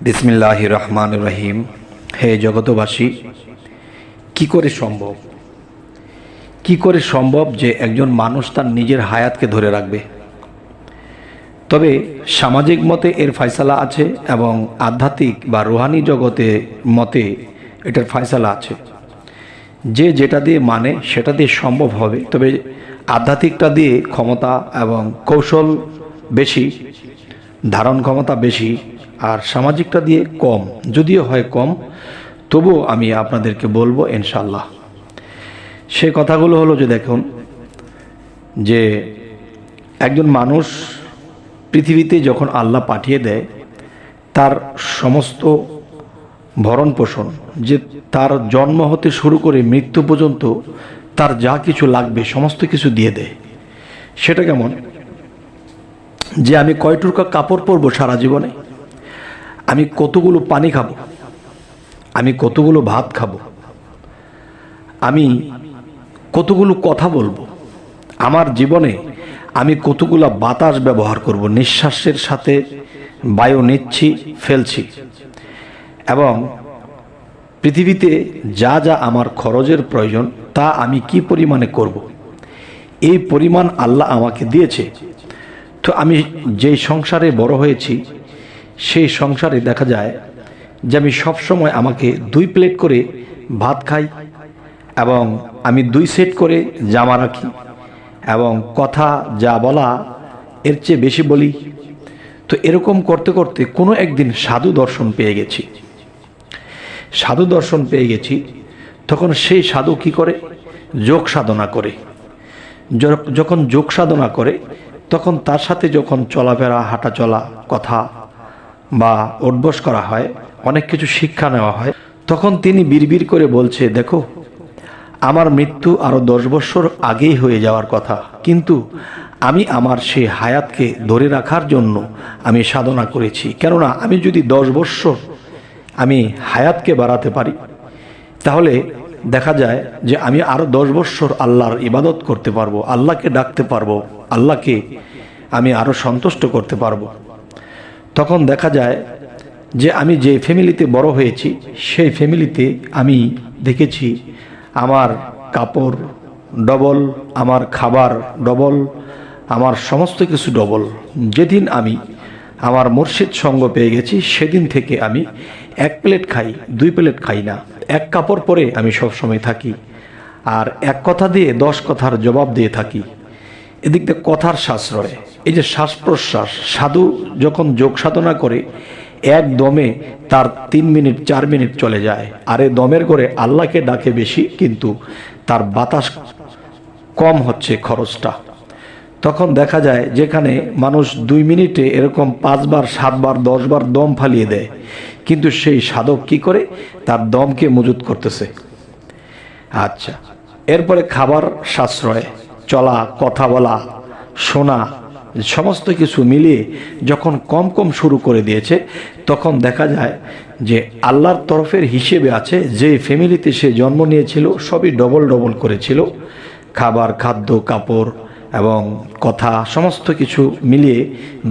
বিসমিল্লাহির রহমানির রহিম। হে জগতবাসী, কি করে সম্ভব যে একজন মানুষ তার নিজের হায়াতকে ধরে রাখবে? তবে সামাজিক মতে এর ফয়সালা আছে এবং আধ্যাত্মিক বা রুহানি জগতে মতে এটার ফয়সালা আছে। যে যেটা দিয়ে মানে সেটা দিয়ে সম্ভব হবে, তবে আধ্যাত্মিকটা দিয়ে ক্ষমতা এবং কৌশল বেশি, ধারণ ক্ষমতা বেশি, আর সামাজিকটা দিয়ে কম, যদিও হয় কম, তবুও আমি আপনাদেরকে বলবো ইনশাআল্লাহ। সে কথাগুলো হলো যে দেখুন, যে একজন মানুষ পৃথিবীতে যখন আল্লাহ পাঠিয়ে দেয়, তার সমস্ত ভরণ পোষণ, যে তার জন্ম হতে শুরু করে মৃত্যু পর্যন্ত তার যা কিছু লাগবে সমস্ত কিছু দিয়ে দেয়। সেটা কেমন? যে আমি কয় টুকরা কাপড় পরবো সারা জীবনে, আমি কতগুলো পানি খাবো, আমি কতগুলো ভাত খাবো, আমি কতগুলো কথা বলবো, আমার জীবনে আমি কতগুলো বাতাস ব্যবহার করব, নিঃশ্বাসের সাথে বায়ু নিচ্ছি ফেলছি, এবং পৃথিবীতে যা যা আমার খরচের প্রয়োজন তা আমি কি পরিমাণে করব, এই পরিমাণ আল্লাহ আমাকে দিয়েছে। তো আমি যেই সংসারে বড় হয়েছি, সেই সংসারে দেখা যায় যে আমি সবসময় আমাকে 2 প্লেট করে ভাত খাই, এবং আমি 2 সেট করে জামা রাখি, এবং কথা যা বলা এর চেয়ে বেশি বলি। তো এরকম করতে করতে কোনো একদিন সাধু দর্শন পেয়ে গেছি। তখন সেই সাধু কি করে? যোগ সাধনা করে। যখন যোগ সাধনা করে, তখন তার সাথে যখন চলাফেরা, হাঁটা চলা, কথা বা অভ্যাস করা হয়, অনেক কিছু শিক্ষা নেওয়া হয়, তখন তিনি বিড়বিড় করে বলছে, দেখো, আমার মৃত্যু আরও 10 বছর আগেই হয়ে যাওয়ার কথা, কিন্তু আমি আমার সেই হায়াতকে ধরে রাখার জন্য আমি সাধনা করেছি। কেননা আমি যদি 10 বছর আমি হায়াতকে বাড়াতে পারি, তাহলে দেখা যায় যে আমি আরও 10 বছর আল্লাহর ইবাদত করতে পারবো, আল্লাহকে ডাকতে পারবো, আল্লাহকে আমি আরও সন্তুষ্ট করতে পারবো। তখন দেখা যায় যে আমি যে ফ্যামিলিতে বড় হয়েছি, সেই ফ্যামিলিতে আমি দেখেছি আমার কাপড় ডবল, আমার খাবার ডবল, আমার সমস্ত কিছু ডবল। যেদিন আমি আমার মুর্শিদ সঙ্গ পেয়ে গেছি, সেদিন থেকে আমি 1 প্লেট খাই, 2 প্লেট খাই না। 1 কাপড় পরে আমি সবসময় থাকি, আর 1 কথা দিয়ে 10 কথার জবাব দিয়ে থাকি। এদিক দিয়ে কথার সাশ্রয়, এই যে শ্বাস প্রশ্বাস, সাধু যখন যোগ সাধনা করে এক দমে তার 3 মিনিট 4 মিনিট চলে যায়, আর এই দমের করে আল্লাহকে ডাকে বেশি, কিন্তু তার বাতাস কম হচ্ছে খরচটা। তখন দেখা যায় যেখানে মানুষ 2 মিনিটে এরকম 5 বার 7 বার 10 বার দম ফালিয়ে দেয়, কিন্তু সেই সাধক কি করে? তার দমকে মজুত করতেছে। আচ্ছা, এরপরে খাবার সাশ্রয়, চলা, কথা বলা, শোনা, সমস্ত কিছু মিলিয়ে যখন কম কম শুরু করে দিয়েছে, তখন দেখা যায় যে আল্লাহর তরফের হিসেবে আছে, যে ফ্যামিলিতে সে জন্ম নিয়েছিল সবই ডবল ডবল করেছিল, খাবার, খাদ্য, কাপড় এবং কথা সমস্ত কিছু মিলিয়ে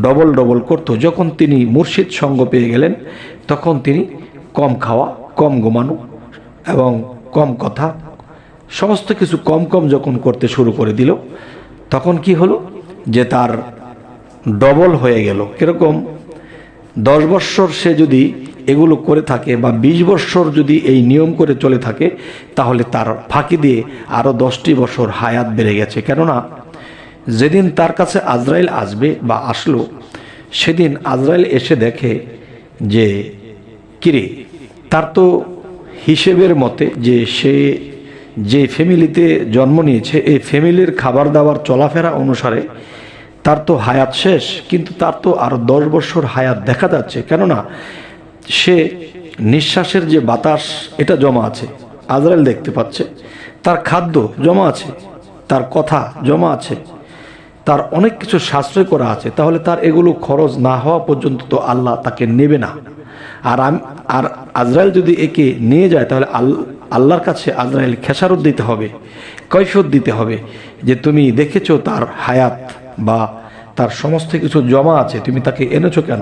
ডবল ডবল করত। যখন তিনি মুর্শিদ সঙ্গ পেয়ে গেলেন, তখন তিনি কম খাওয়া, কম ঘুমানো এবং কম কথা, সমস্ত কিছু কম কম যখন করতে শুরু করে দিল, তখন কি হলো? যে তার ডবল হয়ে গেল। কিরকম? 10 বৎসর সে যদি এগুলো করে থাকে, বা 20 বৎসর যদি এই নিয়ম করে চলে থাকে, তাহলে তার ফাঁকি দিয়ে আরও 10টি বছর হায়াত বেড়ে গেছে। কেননা যেদিন তার কাছে আজরাইল আসবে বা আসলো, সেদিন আজরাইল এসে দেখে যে কিরে, তার তো হিসেবের মতে যে সে যে ফ্যামিলিতে জন্ম নিয়েছে, এই ফ্যামিলির খাবার দাবার চলাফেরা অনুসারে তার তো হায়াত শেষ, কিন্তু তার তো আরও 10 বছর হায়াত দেখা যাচ্ছে। কেননা সে নিঃশ্বাসের যে বাতাস, এটা জমা আছে, আজরাইল দেখতে পাচ্ছে, তার খাদ্য জমা আছে, তার কথা জমা আছে, তার অনেক কিছু সাশ্রয় করা আছে। তাহলে তার এগুলো খরচ না হওয়া পর্যন্ত তো আল্লাহ তাকে নেবে না। আর আজরাইল যদি একে নিয়ে যায়, তাহলে আল্লাহর কাছে আজরাইল খেসারত দিতে হবে, কৈফিয়ত দিতে হবে, যে তুমি দেখেছো তার হায়াত বা তার সমস্ত কিছু জমা আছে, তুমি তাকে এনেছো কেন?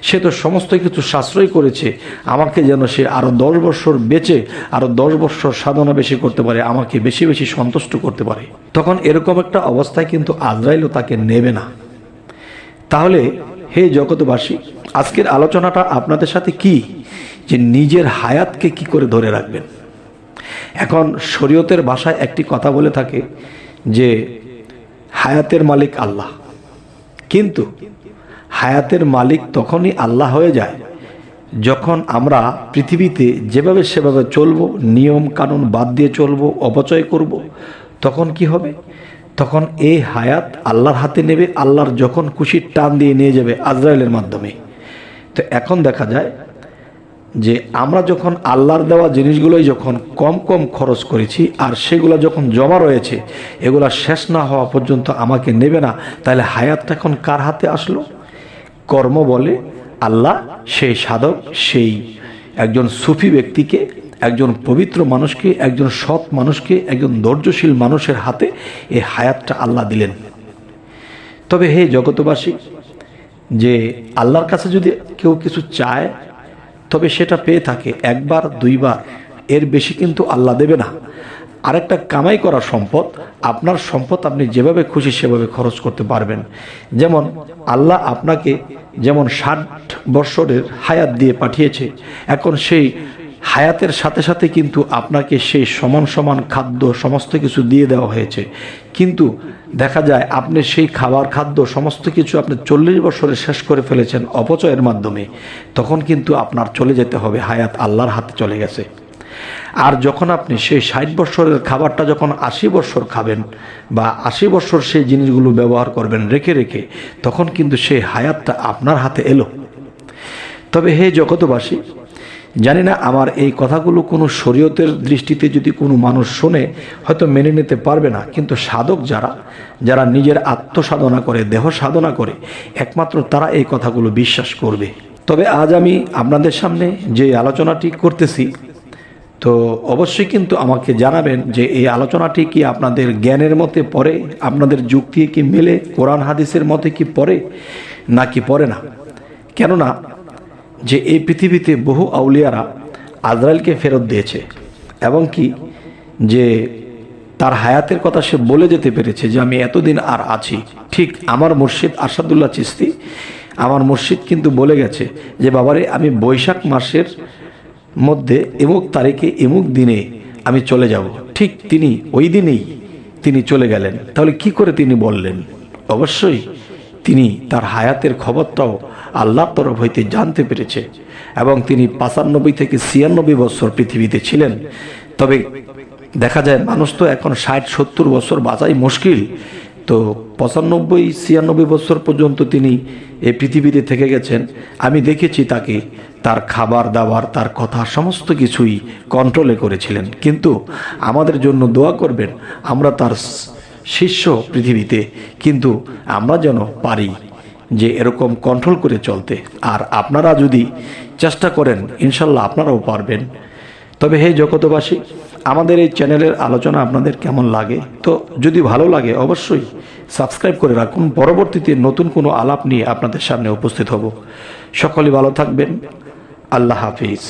সে তো সমস্ত কিছু সাশ্রয় করেছে আমাকে যেন সে আরও 10 বছর বেঁচে আরও 10 বছর সাধনা বেশি করতে পারে, আমাকে বেশি বেশি সন্তুষ্ট করতে পারে। তখন এরকম একটা অবস্থায় কিন্তু আজরাইলও তাকে নেবে না। তাহলে হে জগৎবাসী, আজকের আলোচনাটা আপনাদের সাথে কি, যে নিজের হায়াতকে কি করে ধরে রাখবেন। এখন শরীয়তের ভাষায় একটি কথা বলে থাকে যে হায়াতের মালিক আল্লাহ, কিন্তু হায়াতের মালিক তখনই আল্লাহ হয়ে যায় যখন আমরা পৃথিবীতে যেভাবে সেভাবে চলবো, নিয়ম কানুন বাদ দিয়ে চলবো, অপচয় করব, তখন কি হবে? তখন এই হায়াত আল্লাহর হাতে নেবে, আল্লাহর যখন খুশি টান দিয়ে নিয়ে যাবে আজরাইলের মাধ্যমে। তো এখন দেখা যায় যে আমরা যখন আল্লাহর দেওয়া জিনিসগুলোই যখন কম কম খরচ করেছি, আর সেগুলো যখন জমা রয়েছে, এগুলা শেষ না হওয়া পর্যন্ত আমাকে নেবে না, তাহলে হায়াতটা এখন কার হাতে আসলো? কর্ম বলে আল্লাহ সেই সাধক, সেই একজন সুফি ব্যক্তিকে, একজন পবিত্র মানুষকে, একজন সৎ মানুষকে, একজন ধৈর্যশীল মানুষের হাতে এই হায়াতটা আল্লাহ দিলেন। তবে হে জগৎবাসী, যে আল্লাহর কাছে যদি কেউ কিছু চায় তবে সেটা পেয়ে থাকে একবার দুইবার, এর বেশি কিন্তু আল্লাহ দেবে না। আরেকটা কামাই করা সম্পদ, আপনার সম্পদ আপনি যেভাবে খুশি সেভাবে খরচ করতে পারবেন। যেমন আল্লাহ আপনাকে যেমন 60 বছরের হায়াত দিয়ে পাঠিয়েছে, এখন সেই হায়াতের সাথে সাথে কিন্তু আপনাকে সেই সমান সমান খাদ্য সমস্ত কিছু দিয়ে দেওয়া হয়েছে, কিন্তু দেখা যায় আপনি সেই খাবার খাদ্য সমস্ত কিছু আপনি 40 বছরে শেষ করে ফেলেছেন অপচয়ের মাধ্যমে। তখন কিন্তু আপনার চলে যেতে হবে, হায়াত আল্লাহর হাতে চলে গেছে। আর যখন আপনি সেই 60 বছরের খাবারটা যখন 80 বছর খাবেন, বা 80 বছর সেই জিনিসগুলো ব্যবহার করবেন রেখে রেখে, তখন কিন্তু সেই হায়াতটা আপনার হাতে এলো। তবে হে জগৎবাসী, জানি না আমার এই কথাগুলো কোনো শরীয়তের দৃষ্টিতে যদি কোনো মানুষ শোনে হয়তো মেনে নিতে পারবে না, কিন্তু সাধক যারা নিজের আত্মসাধনা করে, দেহ সাধনা করে, একমাত্র তারা এই কথাগুলো বিশ্বাস করবে। তবে আজ আমি আপনাদের সামনে যে আলোচনাটি করতেছি, তো অবশ্যই কিন্তু আমাকে জানাবেন যে এই আলোচনাটি কি আপনাদের জ্ঞানের মতে পড়ে, আপনাদের যুক্তি কি মেলে, কোরআন হাদিসের মতে কি পড়ে নাকি পড়ে না। কেননা যে এই পৃথিবীতে বহু আউলিয়ারা আজরাইলকে ফেরত দিয়েছে, এবং কি যে তার হায়াতের কথা সে বলে যেতে পেরেছে যে আমি এতদিন আর আছি। ঠিক আমার মুর্শিদ আরশাদুল্লাহ চিশতি, আমার মুর্শিদ কিন্তু বলে গেছে যে বাবারে আমি বৈশাখ মাসের মধ্যে এমুক তারিখে এমুক দিনে আমি চলে যাব। ঠিক তিনি ওই দিনেই তিনি চলে গেলেন। তাহলে কি করে তিনি বললেন? অবশ্যই তিনি তার হায়াতের খবরটাও আল্লাহর তরফ হইতে জানতে পেরেছে, এবং তিনি 95 থেকে 96 বছর পৃথিবীতে ছিলেন। তবে দেখা যায় মানুষ তো এখন 60-70 বছর বাঁচাই মুশকিল, তো 95-96 বছর পর্যন্ত তিনি এই পৃথিবীতে থেকে গেছেন। আমি দেখেছি তাকে, তার খাবার দাবার, তার কথা সমস্ত কিছুই কন্ট্রোলে করেছিলেন। কিন্তু আমাদের জন্য দোয়া করবেন, আমরা তার শিষ্য পৃথিবীতে, কিন্তু আমরা যেন পারি যে এরকম কন্ট্রোল করে চলতে। আর আপনারা যদি চেষ্টা করেন ইনশাল্লাহ আপনারাও পারবেন। তবে হে জগৎবাসী, আমাদের এই চ্যানেলের আলোচনা আপনাদের কেমন লাগে? তো যদি ভালো লাগে অবশ্যই সাবস্ক্রাইব করে রাখুন। পরবর্তীতে নতুন কোনো আলাপ নিয়ে আপনাদের সামনে উপস্থিত হব। সকলে ভালো থাকবেন। আল্লাহ হাফিজ।